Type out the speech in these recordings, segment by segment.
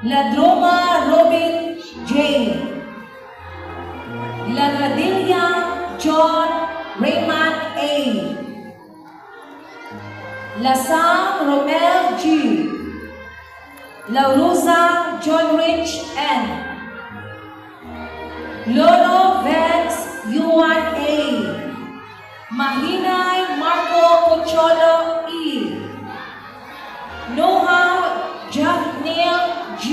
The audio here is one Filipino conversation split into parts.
Ladroma Robin J. Lagradilla John Raymond A. Lasang Romel G. Lauruza John Rich N. Loro Vance Yuan A. Mahinay Marco Pocholo E. Noah Jacnil G.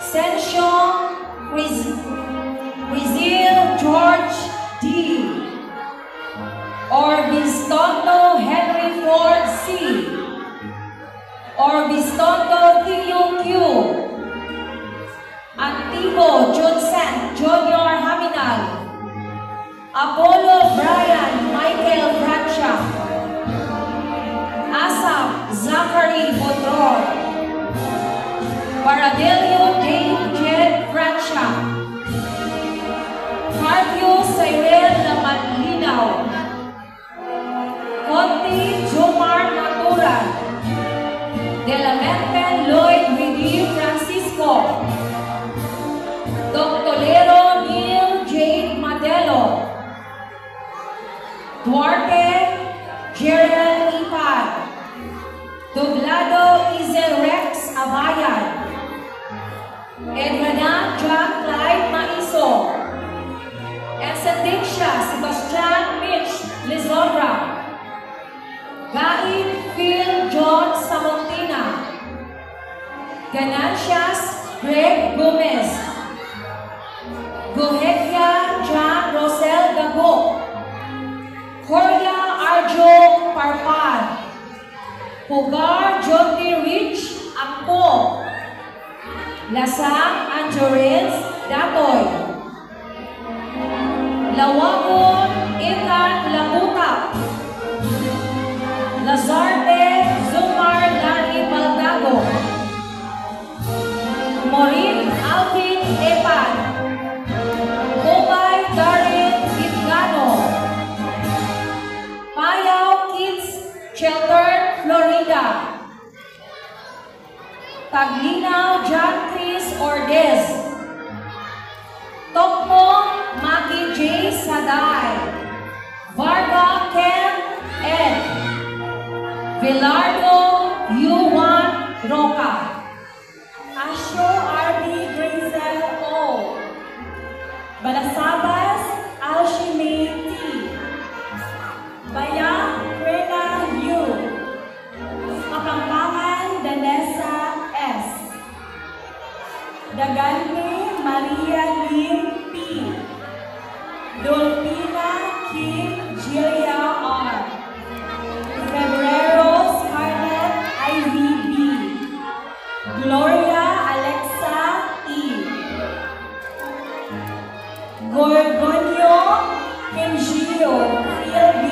Sencio Rizil George D. Orbistondo Henry Ford C. Orbistondo Theo Q. Antigo Johnson Junior Haminal. Apollo Brian Michael Francia. Asap Zachary Botron. Paradelio Dave Jed Francia. Carpio Cyril Lamanlinaw. Conti Jomar Natural. De la Mente Lloyd Willie Francisco. Doctolero Neil J. Madelo. Duarte Gerald Ipad. Doblado Izel Rex Abayan. Edwina John Clyde Maiso. Exendicia Sebastian Mitch Lizondra. Gain Phil John Samontina. Ganancias Greg Gomez. Gohekia John Rosel Gabo. Corlia Arjo Parpan. Pugar Jody Rich Angko. Lasang Anjorins Datoy. Lawangon Ethan Lamutak. Lazarte Zumar Dani Baldago. Morin Alvin Epan. Mobay Darin Gitgano. Payaw Kids Shelter Florida. Taglinaw John Chris Ordez. Tokmong Maki J. Saday. Varga Ken Ed. Velardo Yuan Roca. Asho R.B. Grazel O. Balasabas Alshime T. Bayang Rena U. Kapampangan Danessa S. Dagante Maria Lim P. Dolpina Kim Jilia R. Febrero Scarlett Ivy B. Gloria Alexa E. Gorgonio Kimgio Phil B.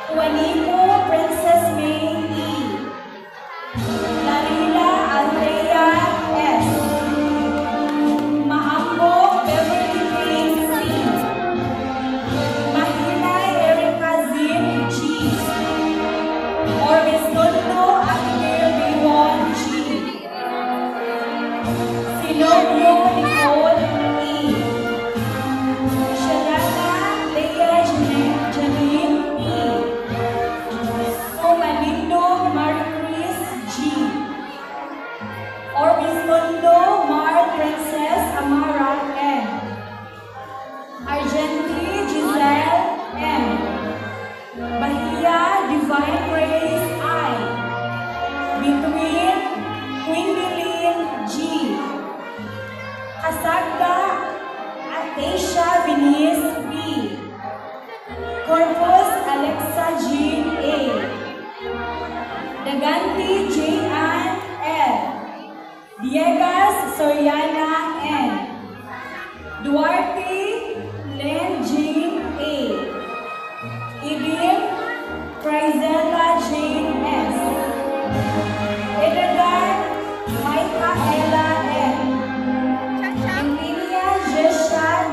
Juanico Princess May E. Larila Althea S. Mahambo Beverly Payne C. Mahinay Erica Zin G. Orbistondo Abigail Rayvon G. Silogio Nicole E. Shalana Leia Janine E. Somalindo Marie-Chris G. Orbistondo Mar Princess Amara M. Argenti Giselle M. Bahia Divine Grace I. Between Quindeline G. Kasagda Atesia Venice B. Corpus Alexa Jean A. Daganti J. Ann L. Diegas Soriana N. Duarte Len Jean A. Ibim Crizella Jane S. Edgar Michaela N. Emilia Jeshan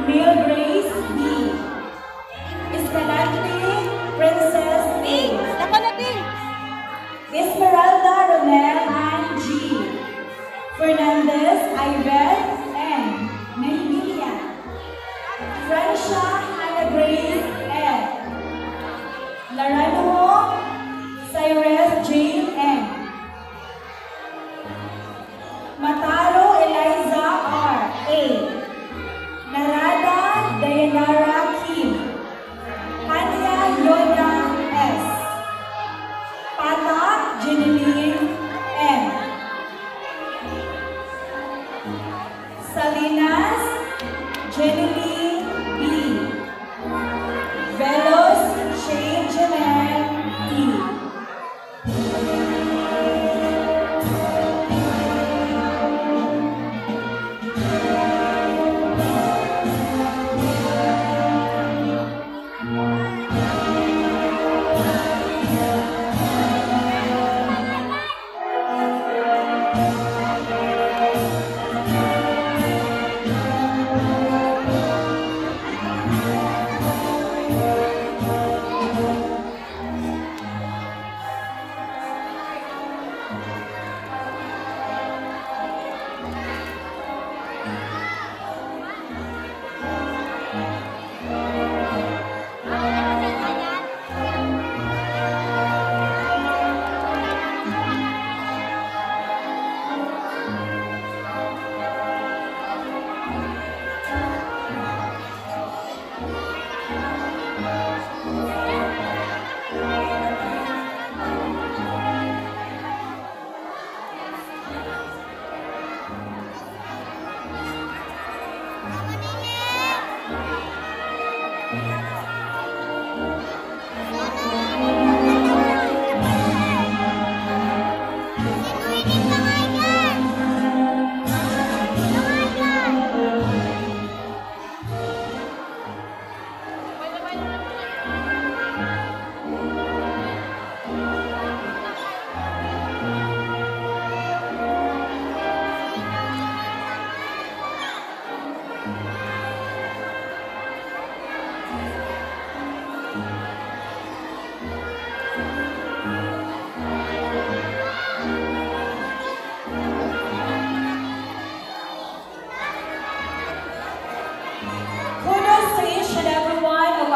Mil Grace B. Escalante Princess A. Esmeralda Fernandez Ives N. Melilla. Francia Hannah Grace F. Laranjo Cyrus Jane M. Mataro Eliza R. A. Narada Dayanara Kim. Hania Yoda S. Pata Jeneline M. Salinas Jeneline B. Velos Shane Janelle D.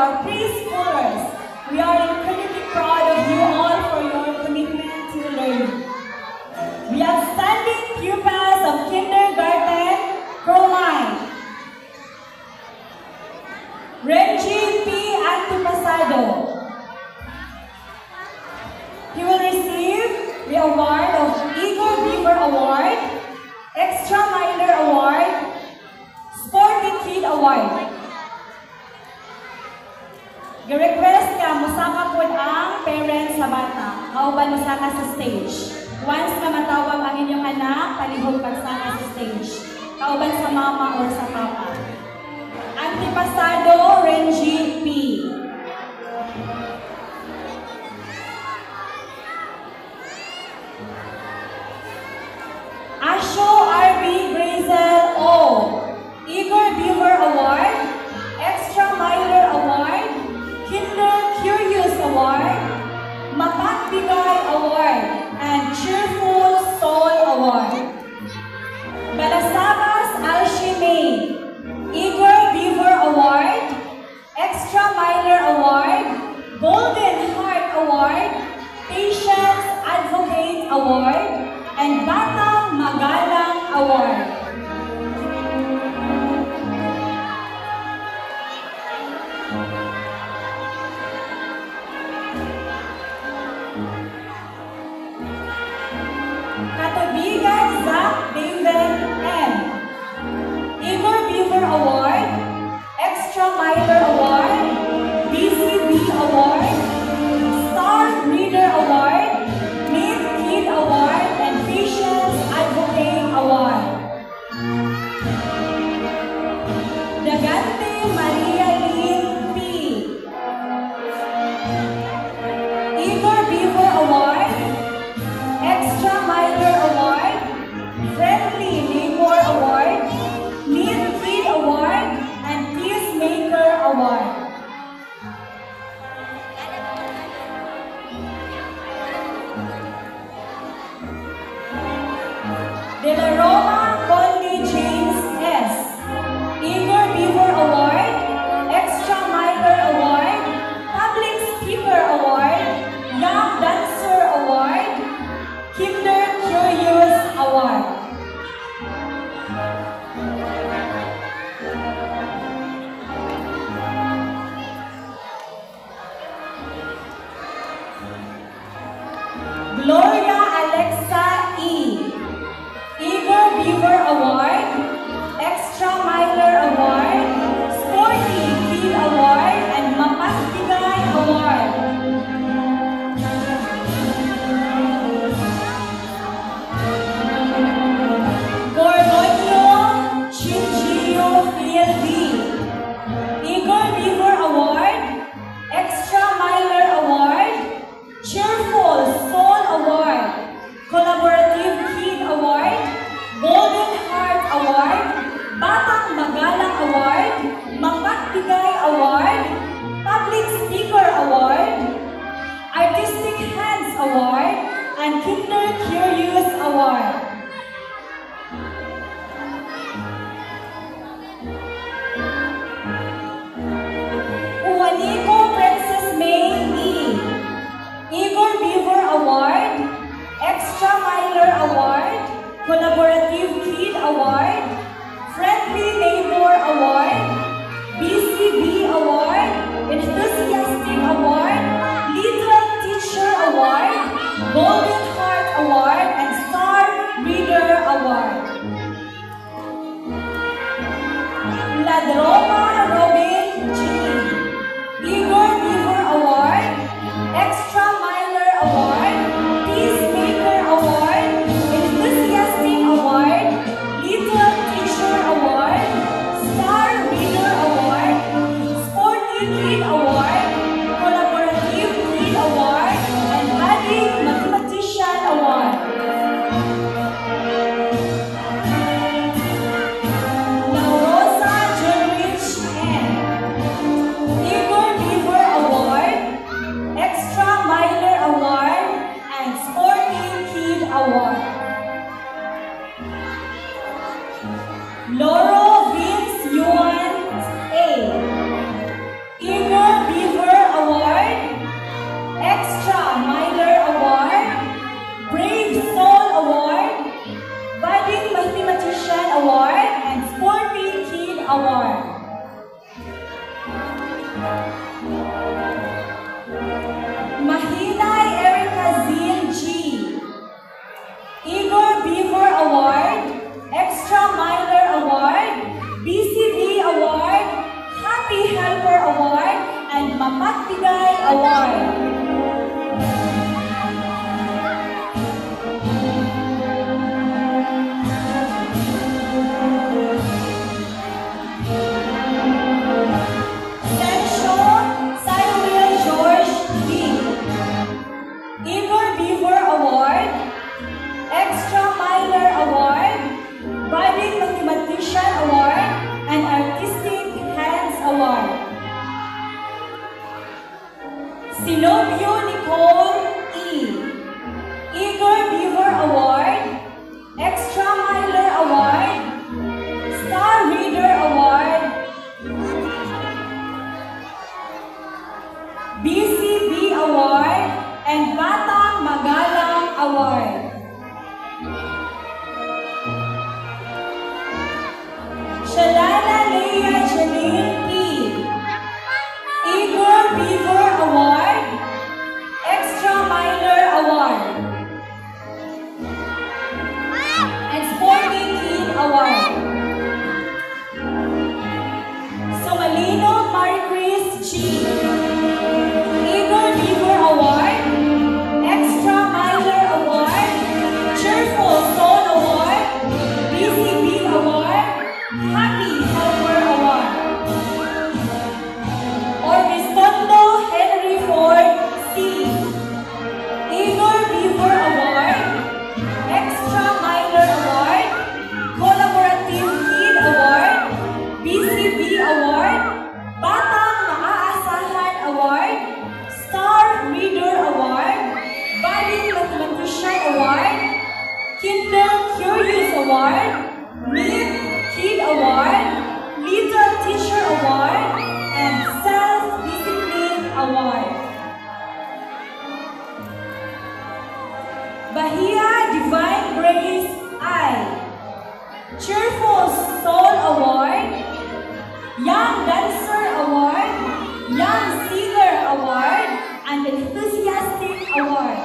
Our preschoolers, we are incredibly proud of you all for your commitment to learning. We are standing pupils of kindergarten, Cromine. Renji P. Antipasado. He will receive the award of Igor Beaver Award, Extra Minor Award, Sporty Kid Award. I-request ka, musaka po ang parents sa bata. Kauban musaka sa stage. Once na matawag ang inyong anak, palihog pagsaka sa stage. Kauban sa mama o sa papa. Antipasado, Renji P. Asho R.B. Grazel O. Igor Beaver Award, Extra Minor Award, Kinder Curious Award, Mapagbigay Award, and Cheerful Soul Award. Balasabas Alshime, Igor Beaver Award, Extra Minor Award, Golden Heart Award, Patience Advocate Award, and Batang Magalang Award. Katabigan Zach David M. Igor Beaver Award, Extra Minor Award, BCB Award, Star Reader Award, Mid Kid Award, and Patience Gloria Alexa E. Igor Beaver Award, Extra Miler Award, Sporty Kid Award, and Mapastigay Award. Gorgonio Chinchillo PLD, Igor Beaver Award, Extra Miler Award, Cheerful Soul Award, Collaborative Kid Award, Golden Heart Award, Batang Magalang Award, Mapagtigay Award, Public Speaker Award, Artistic Hands Award, and Kinder Curious Award. Juanico Princess May E. Igor Beaver Award, Extra Miler Award, Collaborative Kid Award, Friendly Neighbor Award, BCB Award, Enthusiastic Award, Little Teacher Award, Golden Heart Award, and Star Reader Award. Ladroma Robin G. Igor Beaver Award, Extra Miler Award, Peacemaker Award, Enthusiastic Award, Little Teacher Award, Star Reader Award, Sporty Kid Award, Collaborative Kid Award, and Budding Mathematician Award. La Rosa Junrich N. Igor Beaver Award, Extra Miler Award, and Sporty Kid Award. Loro Vince Yuan A. Igor Beaver Award, Extra Miler Award, Brave Soul Award, Budding Mathematician Award, and Sporty Kid Award. Mahinay Erica Zin G. Igor Beaver Award, Extra Miler Award, BCB Award, Happy Helper Award, and Mapagtigay Award. Section Cyril George B. Igor Beaver Award, Extra Miler Award, Budding Mathematician Award, and Artistic Hands Award. Silobio Nicole E. Igor Beaver Award, Extra Miler Award, Star Reader Award, BCB Award, and Batang Magalang Award. Shalala Leia Janine P. Igor Beaver Award, Extra Miler Award, and Sporty Kid Award. Somalino Maricris G. Igor Beaver Award, Extra Miler Award, Cheerful Soul Award, BCB Award, Happy Helper Award. Orbistondo Henry Ford C. Igor Beaver Award, Extra Miler Award, Collaborative Kid Award, BCB Award, Batang Maaasahan Award, Star Reader Award, Budding Mathematician Award, Kinder Curious Award, Meet Kid Award, Little Teacher Award, and Self-Discipline Award. Bahia Divine Grace I. Cheerful Soul Award, Young Dancer Award, Young Singer Award, and Enthusiastic Award.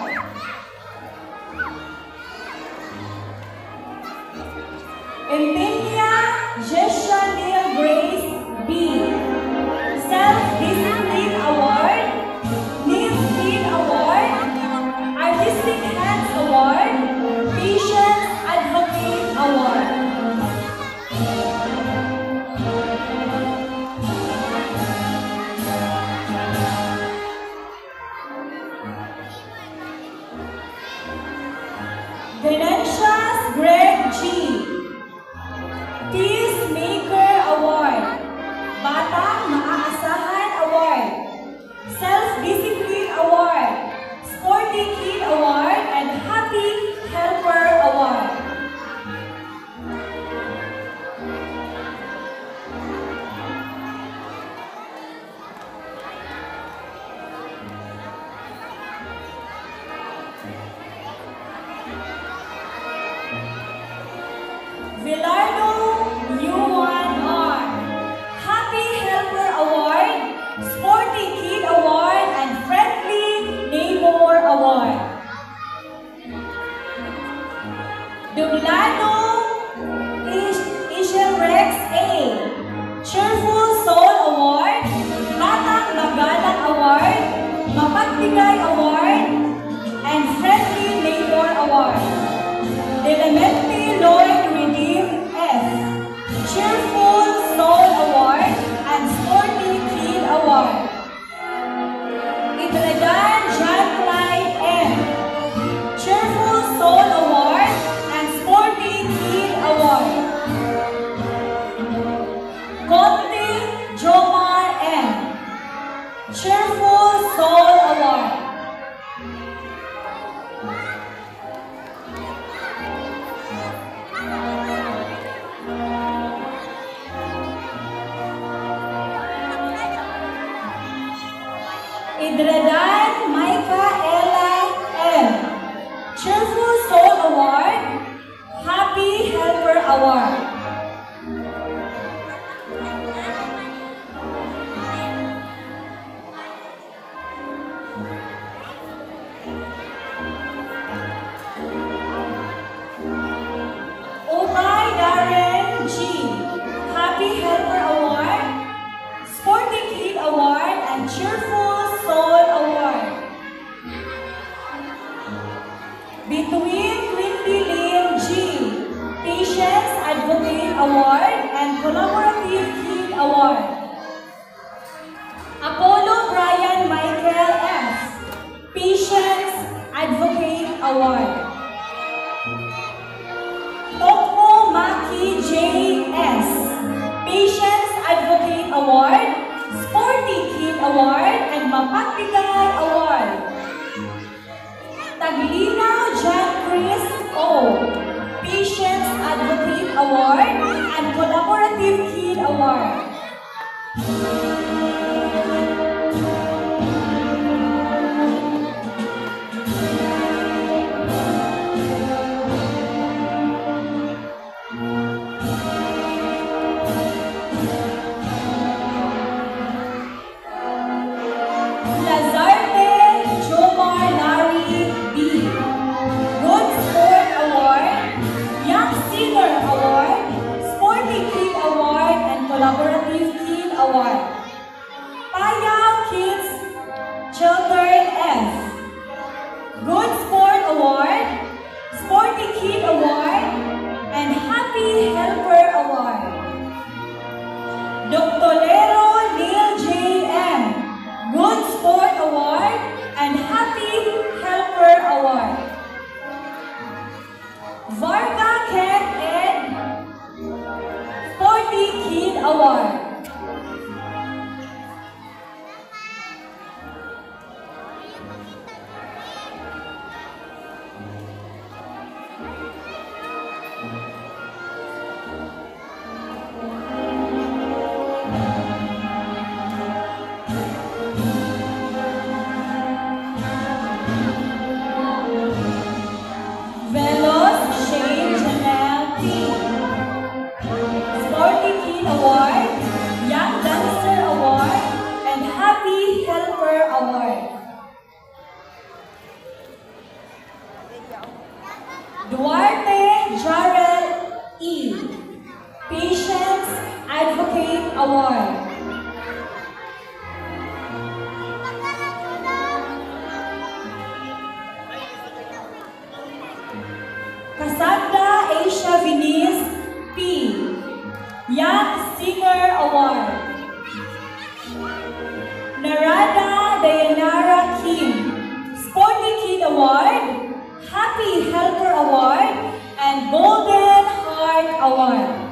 Intinia Jesha Neil Grace B. Self-Discipline Award, Neil Dean Award, Artistic Hands Award, Patience Advocate Award. Venetia's Greg G. Peacemaker Award, Batang Maaasahan Award, Self-Discipline Award, Sporty Kid Award, and Happy Helper Award. Villardo U1R, Happy Helper Award, Sporty Kid Award, and Friendly Neighbor Award. Dublado Ishel Rex A, Cheerful Soul Award, Batang Magalang Award, Mapagbigay Award, and Friendly Neighbor Award. Elemente Lloyd Redeem F, Cheerful Soul Award, and Sporty Kid Award. Itredan John Clyde M, Cheerful Soul Award, and Sporty Kid Award. Conte Jomar M, Cheerful Soul Award. Idredan Micah Ella M, Cheerful Soul Award, Happy Helper Award. Utay Darren G, Happy Helper Award, Sporty Kid Award, and Cheerful Soul Award. Between Quindy Lynn G, Patience Advocate Award, and Collaborative Kid Award. Apollo Brian Michael F, Patience Advocate Award. Tokmo Maki J S, Patience Advocate Award, Sporty Kid Award, and Mapagbigay Award. Taglinaw John Chris O, Patience Advocate Award, and Collaborative Kid Award. Lazarte Jomar Larry B, Good Sport Award, Young Singer Award, Sporty Kid Award, and Collaborative Kid Award. Payaw Kids Children F, Good Sport Award, Sporty Kid Award, and Happy Helper Award. Doctorero Neil J M, Good Sport Award, and Happy Helper Award. Varga Ken Ed, Sporty Kid Award. Velos Shane Janelle T, Sporty Kid Award, Young Dancer Award, and Happy Helper Award. Duarte Jarrell E, Award. Cassandra Asia Venice P. Young Singer Award. Narada Dayanara Kim, Sporty Kid Award, Happy Helper Award, and Golden Heart Award.